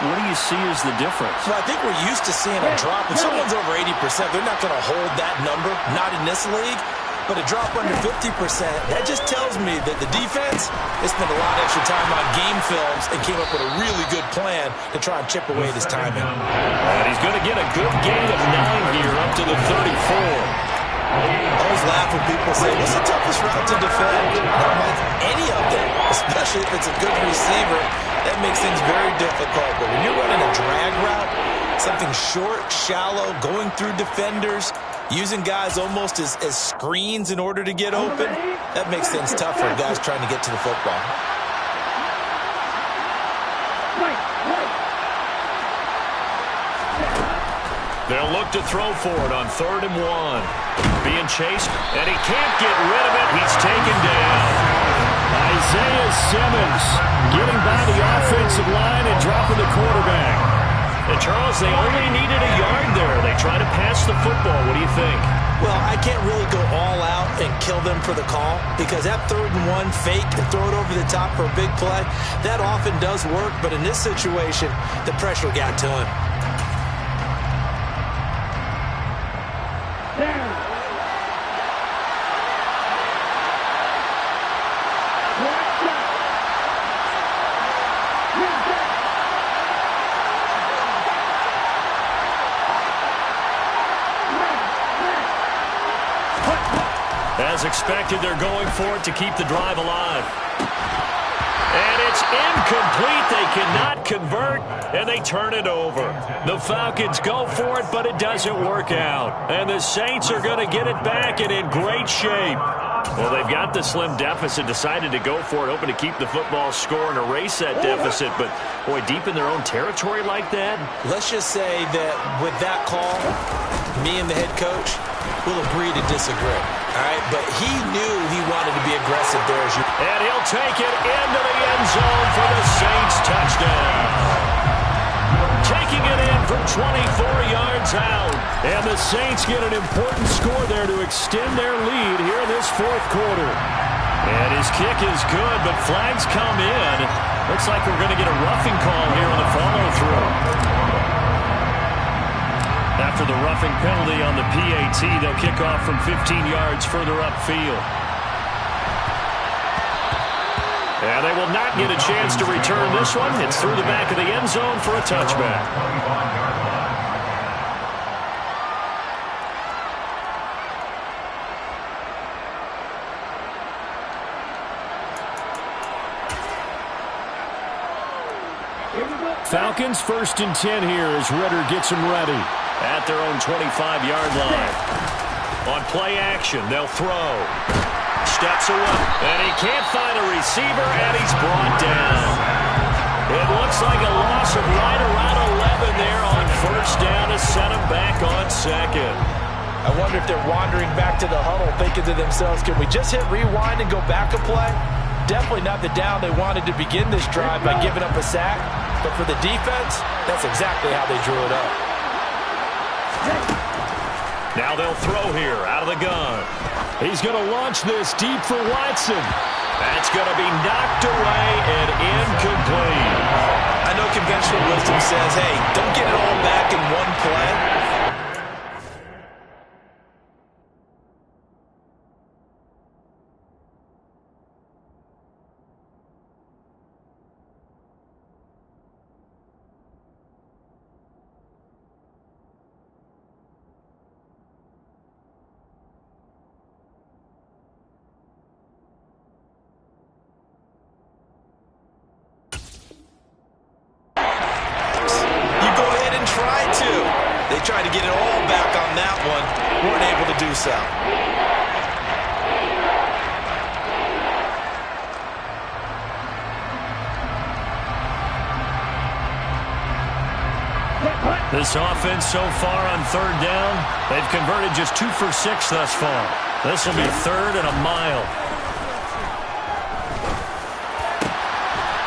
What do you see as the difference? Well, I think we're used to seeing a drop. When someone's over 80%, they're not going to hold that number, not in this league. But a drop under 50%, that just tells me that the defense has spent a lot of extra time on game films and came up with a really good plan to try and chip away at his timing. And he's going to get a good gain of 9 here up to the 34. I always laugh when people say, what's the toughest route to defend? And I'm like, any of them, especially if it's a good receiver, that makes things very difficult. But when you're running a drag route, something short, shallow, going through defenders, using guys almost as screens in order to get open, that makes things tough for guys trying to get to the football. They'll look to throw for it on 3rd and 1. Being chased, and he can't get rid of it. He's taken down. Isaiah Simmons getting by the offensive line and dropping the quarterback. And Charles, they only needed a yard there. They try to pass the football. What do you think? Well, I can't really go all out and kill them for the call because that 3rd and 1 fake and throw it over the top for a big play, that often does work. But in this situation, the pressure got to him. As expected, they're going for it to keep the drive alive. And it's incomplete. They cannot convert, and they turn it over. The Falcons go for it, but it doesn't work out. And the Saints are going to get it back and in great shape. Well, they've got the slim deficit, decided to go for it, hoping to keep the football score and erase that deficit. But, boy, deep in their own territory like that. Let's just say that with that call, me and the head coach will agree to disagree. All right, but he knew he wanted to be aggressive there. And he'll take it into the end zone for the Saints touchdown. Taking it in from 24 yards out. And the Saints get an important score there to extend their lead here in this fourth quarter. And his kick is good, but flags come in. Looks like we're going to get a roughing call here on the follow-through. After the roughing penalty on the PAT, they'll kick off from 15 yards further upfield. And they will not get a chance to return this one. It's through the back of the end zone for a touchback. Falcons 1st and 10 here as Ritter gets them ready. At their own 25-yard line. On play action, they'll throw. Steps away, and he can't find a receiver, and he's brought down. It looks like a loss of right around 11 there on first down to set him back on 2nd. I wonder if they're wandering back to the huddle thinking to themselves, can we just hit rewind and go back a play? Definitely not the down they wanted to begin this drive by giving up a sack. But for the defense, that's exactly how they drew it up. Now they'll throw here out of the gun. He's going to launch this deep for Watson. That's going to be knocked away and incomplete. I know conventional wisdom says, hey, don't get it all back in one play. They tried to get it all back on that one. Weren't able to do so. This offense so far on third down, they've converted just 2 for 6 thus far. This will be 3rd and a mile.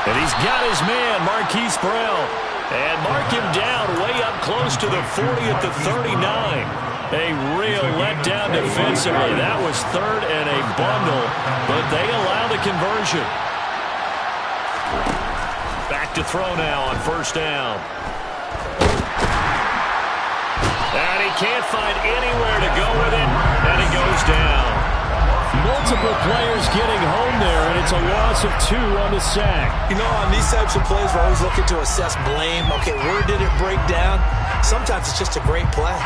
And he's got his man, Marquise Brown. And mark him down way up close to the 40 at the 39. A real letdown defensively. That was 3rd and a bundle, but they allow the conversion. Back to throw now on 1st down. And he can't find anywhere to go with it, and he goes down. Multiple players getting home there, and it's a loss of 2 on the sack. You know, on these types of plays, we're always looking to assess blame. Okay, where did it break down? Sometimes it's just a great play.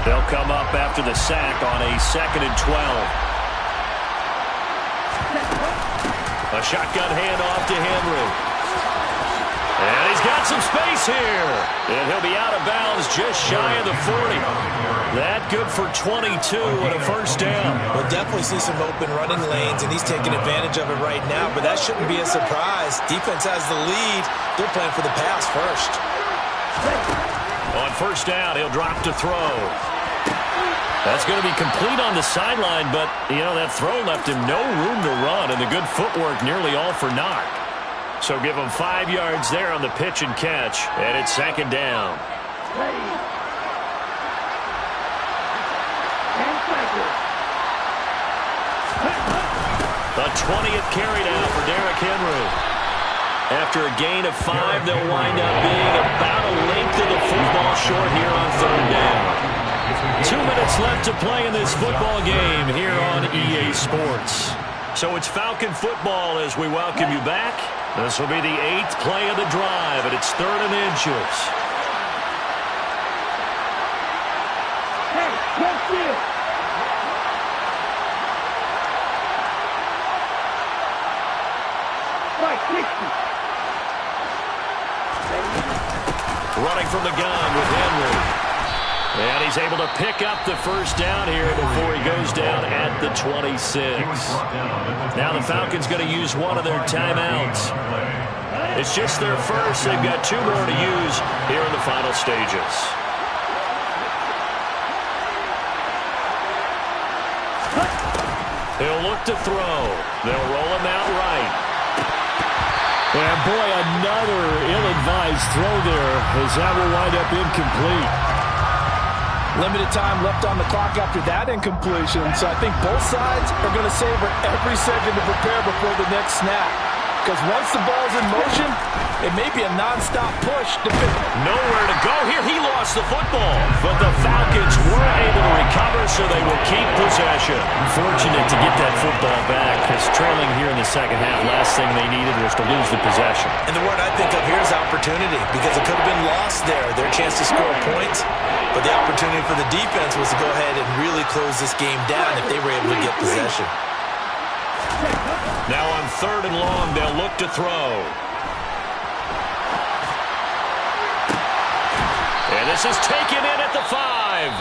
They'll come up after the sack on a 2nd and 12. A shotgun handoff to Henry. And he's got some space here. And he'll be out of bounds just shy of the 40. That good for 22 and a 1st down. We'll definitely see some open running lanes, and he's taking advantage of it right now, but that shouldn't be a surprise. Defense has the lead. They're playing for the pass first. On 1st down, he'll drop to throw. That's going to be complete on the sideline, but, you know, that throw left him no room to run, and the good footwork nearly all for naught. So give him 5 yards there on the pitch and catch, and it's 2nd down. The 20th carry now for Derrick Henry. After a gain of 5, they'll wind up being about a length of the football short here on 3rd down. 2 minutes left to play in this football game here on EA Sports. So it's Falcon football as we welcome you back. This will be the 8th play of the drive, and it's 3rd and inches. Running from the gun with Henry. And he's able to pick up the 1st down here before he goes down at the 26. Now the Falcons going to use one of their timeouts. It's just their first. They've got 2 more to use here in the final stages. He'll look to throw. They'll roll him out right. And boy, another ill-advised throw there as that will wind up incomplete. Limited time left on the clock after that incompletion, so I think both sides are going to savor every second to prepare before the next snap. Because once the ball's in motion, it may be a non-stop push. Nowhere to go here. He lost the football. But the Falcons were able to recover, so they will keep possession. Fortunate to get that football back, because trailing here in the second half, last thing they needed was to lose the possession. And the word I think of here is opportunity, because it could have been lost there. Their chance to score points. But the opportunity for the defense was to go ahead and really close this game down if they were able to get possession. Now on 3rd and long, they'll look to throw. And this is taken in at the 5.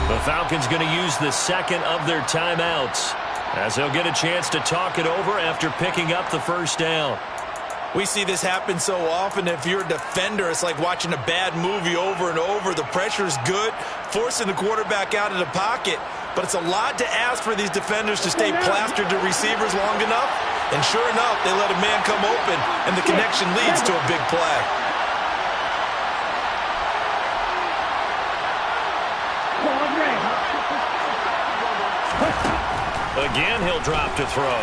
The Falcons going to use the 2nd of their timeouts, as they'll get a chance to talk it over after picking up the 1st down. We see this happen so often. If you're a defender, it's like watching a bad movie over and over. The pressure is good, forcing the quarterback out of the pocket. But it's a lot to ask for these defenders to stay plastered to receivers long enough. And sure enough, they let a man come open, and the connection leads to a big play. Again, he'll drop to throw.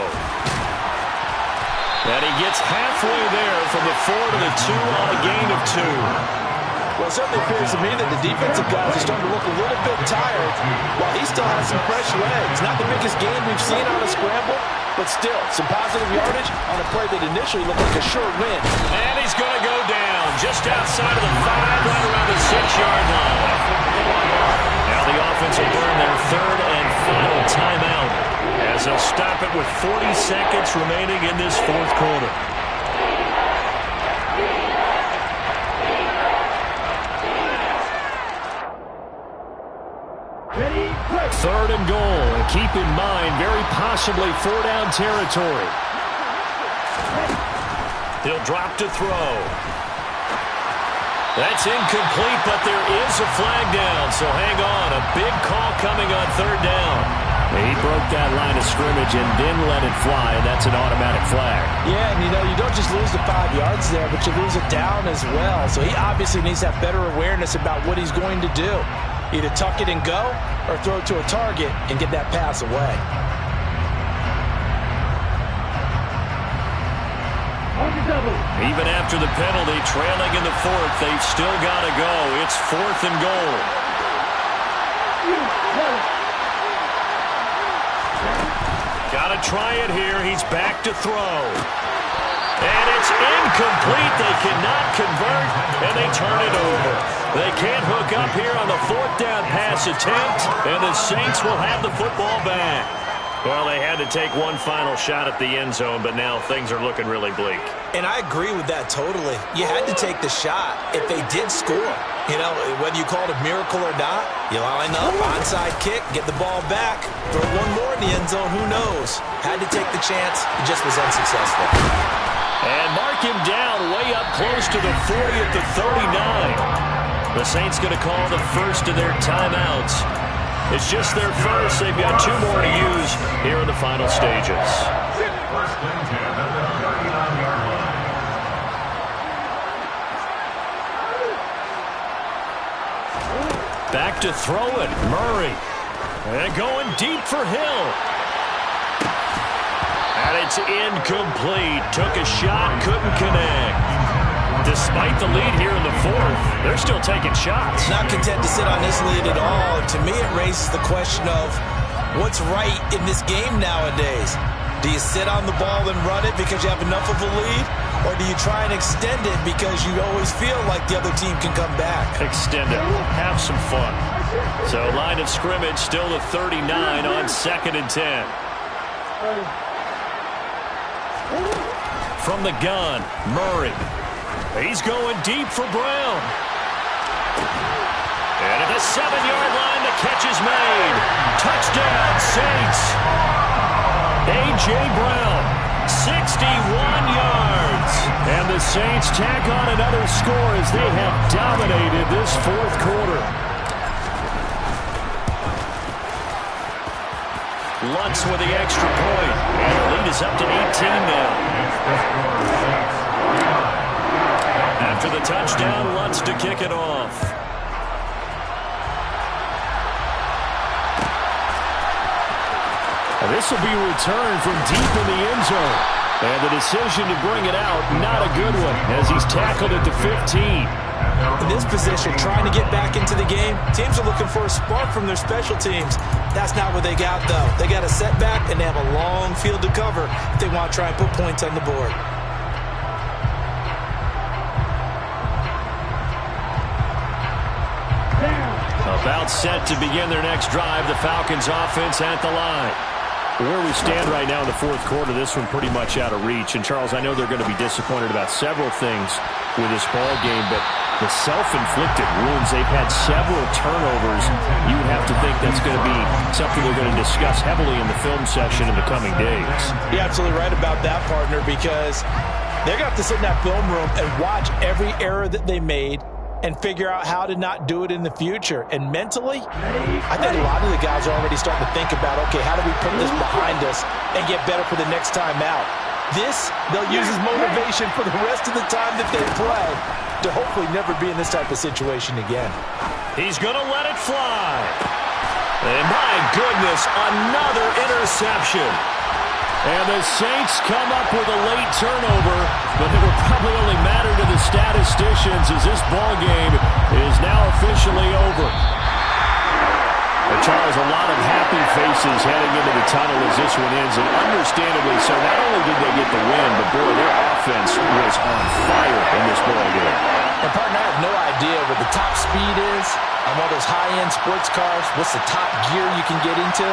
And he gets halfway there from the 4 to the 2 on a gain of 2. Well, it certainly appears to me that the defensive guys are starting to look a little bit tired while he still has some fresh legs. Not the biggest gain we've seen on a scramble, but still, some positive yardage on a play that initially looked like a sure win. And he's going to go down just outside of the 5, right around the 6-yard line. Now the offense will burn their third and final timeout as they'll stop it with 40 seconds remaining in this fourth quarter. Third and goal, and keep in mind, very possibly 4-down territory. He'll drop to throw. That's incomplete, but there is a flag down, so hang on. A big call coming on third down. He broke that line of scrimmage and then let it fly, and that's an automatic flag. Yeah, and you don't just lose the 5 yards there, but you lose it down as well. So he obviously needs to have better awareness about what he's going to do. Either tuck it and go, or throw it to a target and get that pass away. Even after the penalty, trailing in the fourth, they've still got to go. It's 4th and goal. Got to try it here. He's back to throw. And it's incomplete. They cannot convert, and they turn it over. They can't hook up here on the 4th down pass attempt, and the Saints will have the football back. Well, they had to take one final shot at the end zone, but now things are looking really bleak. And I agree with that totally. You had to take the shot if they did score. You know, whether you call it a miracle or not, you line up, onside kick, get the ball back, throw one more in the end zone, who knows? Had to take the chance, it just was unsuccessful. And mark him down way up close to the 40 at the 39. The Saints going to call the first of their timeouts. It's just their first. They've got 2 more to use here in the final stages. First and 10 at the 39-yard line. Back to throw it, Murray. And going deep for Hill. And it's incomplete. Took a shot, couldn't connect. Despite the lead here in the fourth, they're still taking shots. Not content to sit on this lead at all. To me, it raises the question of what's right in this game nowadays. Do you sit on the ball and run it because you have enough of a lead? Or do you try and extend it because you always feel like the other team can come back? Extend it. Have some fun. So line of scrimmage still the 39 on 2nd and 10. From the gun, Murray. He's going deep for Brown. And at the 7-yard line, the catch is made. Touchdown, Saints. A.J. Brown, 61 yards. And the Saints tack on another score as they have dominated this fourth quarter. Lutz with the extra point. And the lead is up to 18 now. After the touchdown, Lutz to kick it off. And this will be returned from deep in the end zone. And the decision to bring it out, not a good one, as he's tackled at the 15. In this position, trying to get back into the game, teams are looking for a spark from their special teams. That's not what they got, though. They got a setback, and they have a long field to cover if they want to try and put points on the board. About set to begin their next drive, the Falcons offense at the line. Where we stand right now in the fourth quarter, this one pretty much out of reach. And, Charles, I know they're going to be disappointed about several things with this ball game, but the self-inflicted wounds, they've had several turnovers. You would have to think that's going to be something they're going to discuss heavily in the film session in the coming days. You're absolutely right about that, partner, because they're going to have to sit in that film room and watch every error that they made and figure out how to not do it in the future. And mentally, I think a lot of the guys are already starting to think about, okay, how do we put this behind us and get better for the next time out? This, they'll use as motivation for the rest of the time that they play to hopefully never be in this type of situation again. He's going to let it fly. And my goodness, another interception. And the Saints come up with a late turnover, but it will probably only matter to the statisticians as this ball game is now officially over. And Charles, a lot of happy faces heading into the tunnel as this one ends, and understandably so. Not only did they get the win, but boy, their offense was on fire in this ball game. And partner, I have no idea what the top speed is on one of those high-end sports cars. What's the top gear you can get into?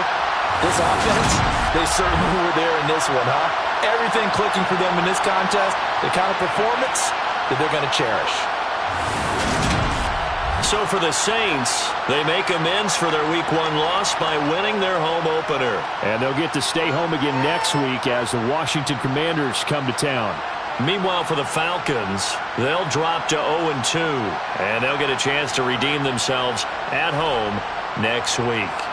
This offense, they certainly were there in this one, huh? Everything clicking for them in this contest, the kind of performance that they're going to cherish. So for the Saints, they make amends for their Week 1 loss by winning their home opener. And they'll get to stay home again next week as the Washington Commanders come to town. Meanwhile, for the Falcons, they'll drop to 0-2, and they'll get a chance to redeem themselves at home next week.